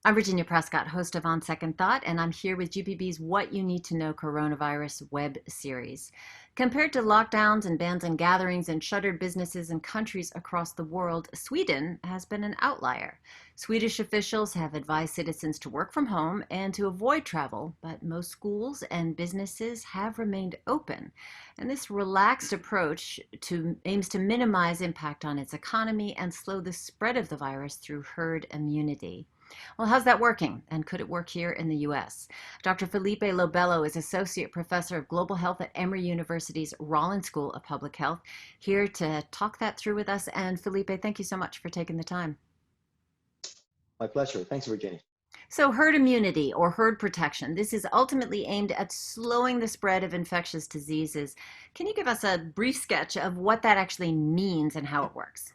I'm Virginia Prescott, host of On Second Thought, and I'm here with GPB's What You Need to Know Coronavirus web series. Compared to lockdowns and bans on gatherings and shuttered businesses in countries across the world, Sweden has been an outlier. Swedish officials have advised citizens to work from home and to avoid travel, but most schools and businesses have remained open. And this relaxed approach aims to minimize impact on its economy and slow the spread of the virus through herd immunity. Well, how's that working? And could it work here in the U.S.? Dr. Felipe Lobello is Associate Professor of Global Health at Emory University's Rollins School of Public Health, here to talk that through with us. And Felipe, thank you so much for taking the time. My pleasure. Thanks, Virginia. So, herd immunity or herd protection, this is ultimately aimed at slowing the spread of infectious diseases. Can you give us a brief sketch of what that actually means and how it works?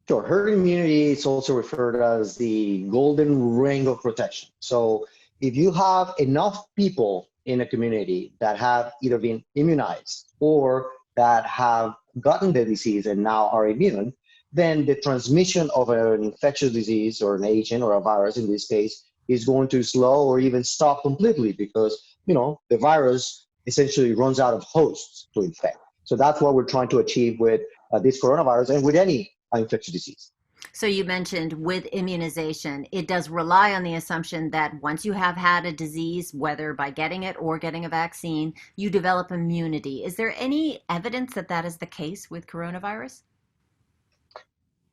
Sure. Herd immunity is also referred as the golden ring of protection. So if you have enough people in a community that have either been immunized or that have gotten the disease and now are immune, then the transmission of an infectious disease or an agent or a virus in this case is going to slow or even stop completely because the virus essentially runs out of hosts to infect. So that's what we're trying to achieve with this coronavirus and with any infectious disease. So you mentioned with immunization, it does rely on the assumption that once you have had a disease, whether by getting it or getting a vaccine, you develop immunity. Is there any evidence that that is the case with coronavirus?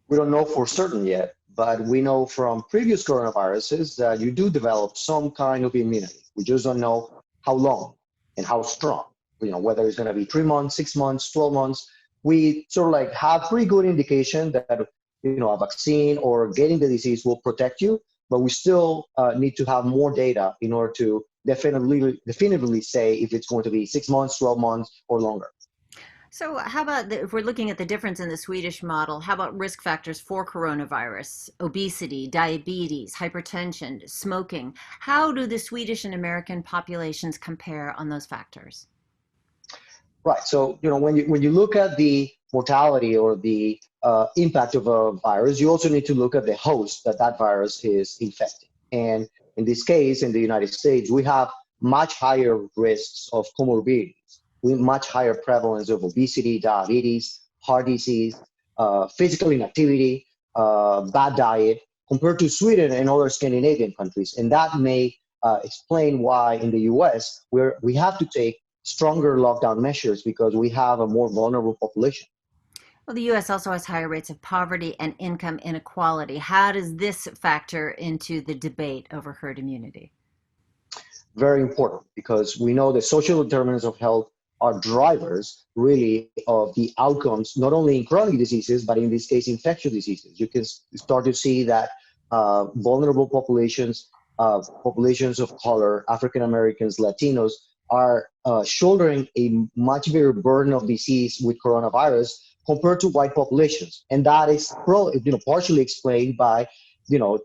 We don't know for certain yet, but we know from previous coronaviruses that you do develop some kind of immunity. We just don't know how long and how strong. Whether it's going to be 3 months, 6 months, 12 months. We sort of like have pretty good indication that a vaccine or getting the disease will protect you, but we still need to have more data in order to definitively say if it's going to be 6 months, 12 months, or longer. So, how about if we're looking at the difference in the Swedish model, how about risk factors for coronavirus, obesity, diabetes, hypertension, smoking? How do the Swedish and American populations compare on those factors? Right. So, when you look at the mortality or the impact of a virus, you also need to look at the host that virus is infecting. And in this case, in the United States, we have much higher risks of comorbidities, with much higher prevalence of obesity, diabetes, heart disease, physical inactivity, bad diet, compared to Sweden and other Scandinavian countries. And that may explain why in the US, we have to take stronger lockdown measures because we have a more vulnerable population. Well, the U.S. also has higher rates of poverty and income inequality. How does this factor into the debate over herd immunity? Very important because we know the social determinants of health are drivers really of the outcomes, not only in chronic diseases, but in this case, infectious diseases. You can start to see that vulnerable populations, populations of color, African Americans, Latinos, are shouldering a much bigger burden of disease with coronavirus compared to white populations. And that is partially explained by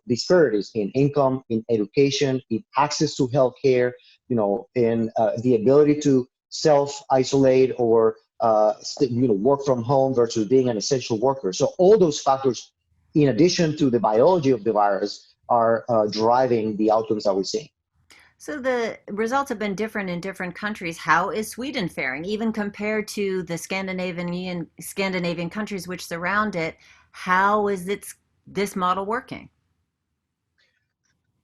disparities in income, in education, in access to healthcare, in the ability to self-isolate or work from home versus being an essential worker. So all those factors, in addition to the biology of the virus, are driving the outcomes that we're seeing. So the results have been different in different countries. How is Sweden faring, even compared to the Scandinavian countries which surround it? How is this model working?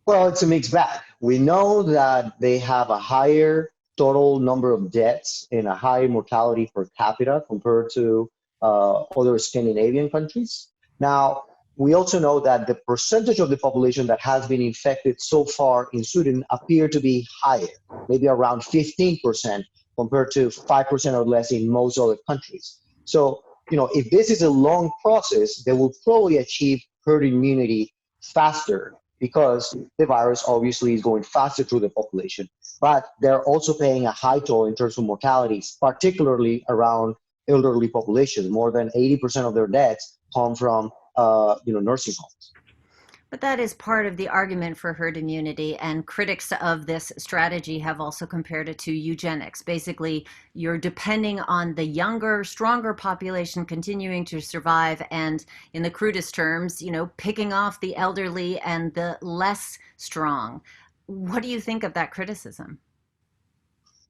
Well, it's a mixed bag. We know that they have a higher total number of deaths and a higher mortality per capita compared to other Scandinavian countries. Now, we also know that the percentage of the population that has been infected so far in Sweden appear to be higher, maybe around 15% compared to 5% or less in most other countries. So, if this is a long process, they will probably achieve herd immunity faster because the virus obviously is going faster through the population. But they're also paying a high toll in terms of mortalities, particularly around elderly populations. More than 80% of their deaths come from nursing homes. But that is part of the argument for herd immunity, and critics of this strategy have also compared it to eugenics. Basically, you're depending on the younger, stronger population continuing to survive, and in the crudest terms, picking off the elderly and the less strong. What do you think of that criticism?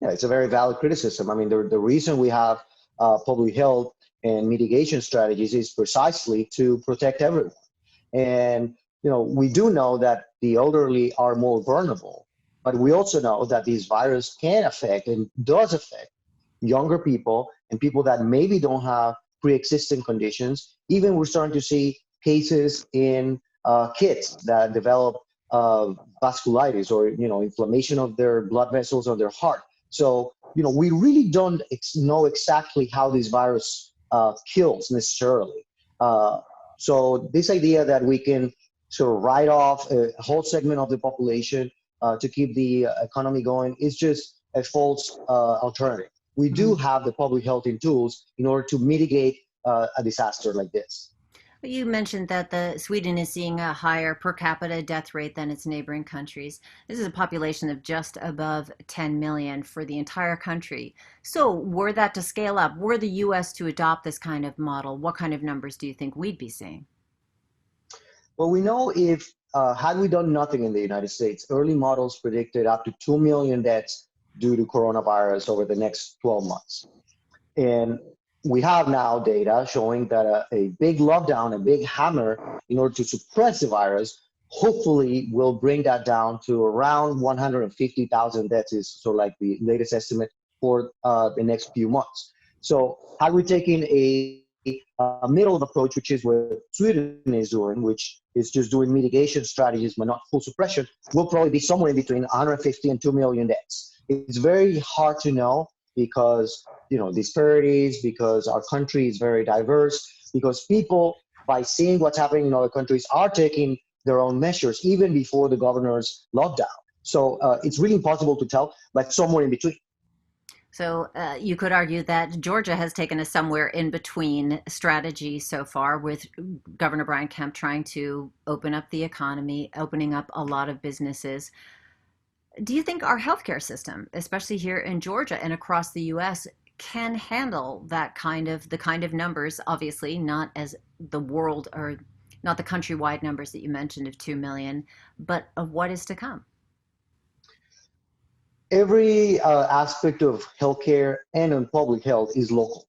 Yeah, it's a very valid criticism. I mean, the reason we have public health and mitigation strategies is precisely to protect everyone. And we do know that the elderly are more vulnerable, but we also know that this virus can affect and does affect younger people and people that maybe don't have pre-existing conditions. Even we're starting to see cases in kids that develop vasculitis or inflammation of their blood vessels or their heart. So we really don't know exactly how this virus kills necessarily. So this idea that we can sort of write off a whole segment of the population to keep the economy going is just a false alternative. We do have the public health tools in order to mitigate a disaster like this. You mentioned that Sweden is seeing a higher per capita death rate than its neighboring countries. This is a population of just above 10 million for the entire country. So, were that to scale up, were the US to adopt this kind of model, what kind of numbers do you think we'd be seeing? Well, we know if had we done nothing in the United States, early models predicted up to 2 million deaths due to coronavirus over the next 12 months. And we have now data showing that a big lockdown, a big hammer in order to suppress the virus, hopefully will bring that down to around 150,000 deaths is sort of like the latest estimate for the next few months. So had we taken a middle approach, which is what Sweden is doing, which is just doing mitigation strategies but not full suppression, will probably be somewhere in between 150 and 2 million deaths. It's very hard to know because disparities, because our country is very diverse, because people, by seeing what's happening in other countries, are taking their own measures even before the governor's lockdown. So it's really impossible to tell, but somewhere in between. So you could argue that Georgia has taken a somewhere in between strategy so far, with Governor Brian Kemp trying to open up the economy, opening up a lot of businesses. Do you think our healthcare system, especially here in Georgia and across the U.S., can handle the kind of numbers? Obviously, not as the world or not the countrywide numbers that you mentioned of 2 million, but of what is to come. Every aspect of healthcare and on public health is local.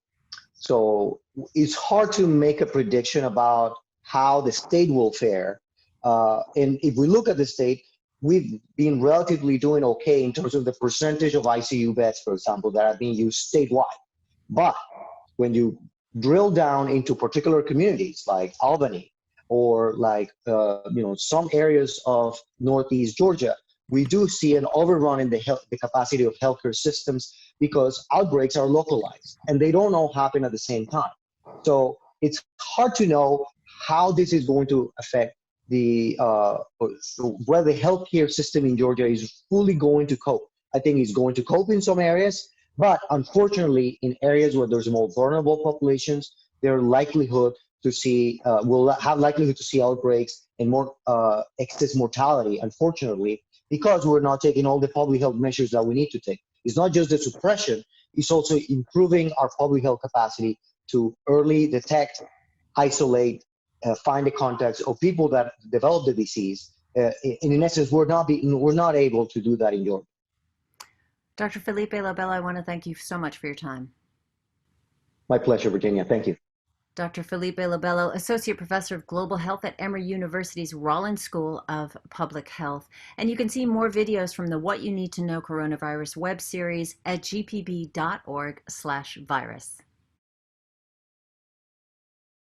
So it's hard to make a prediction about how the state will fare. And if we look at the state, we've been relatively doing okay in terms of the percentage of ICU beds, for example, that are being used statewide. But when you drill down into particular communities like Albany or like some areas of Northeast Georgia, we do see an overrun in the capacity of healthcare systems because outbreaks are localized and they don't all happen at the same time. So it's hard to know how this is going to affect whether the healthcare system in Georgia is fully going to cope. I think it's going to cope in some areas, but unfortunately, in areas where there's more vulnerable populations, their likelihood to see will have likelihood to see outbreaks and more excess mortality, unfortunately, because we're not taking all the public health measures that we need to take. It's not just the suppression, it's also improving our public health capacity to early detect, isolate, find the contacts of people that develop the disease. In essence, we're not able to do that in Georgia. Dr. Felipe Lobelo, I want to thank you so much for your time. My pleasure, Virginia. Thank you. Dr. Felipe Lobelo, Associate Professor of Global Health at Emory University's Rollins School of Public Health. And you can see more videos from the What You Need to Know Coronavirus web series at gpb.org/virus.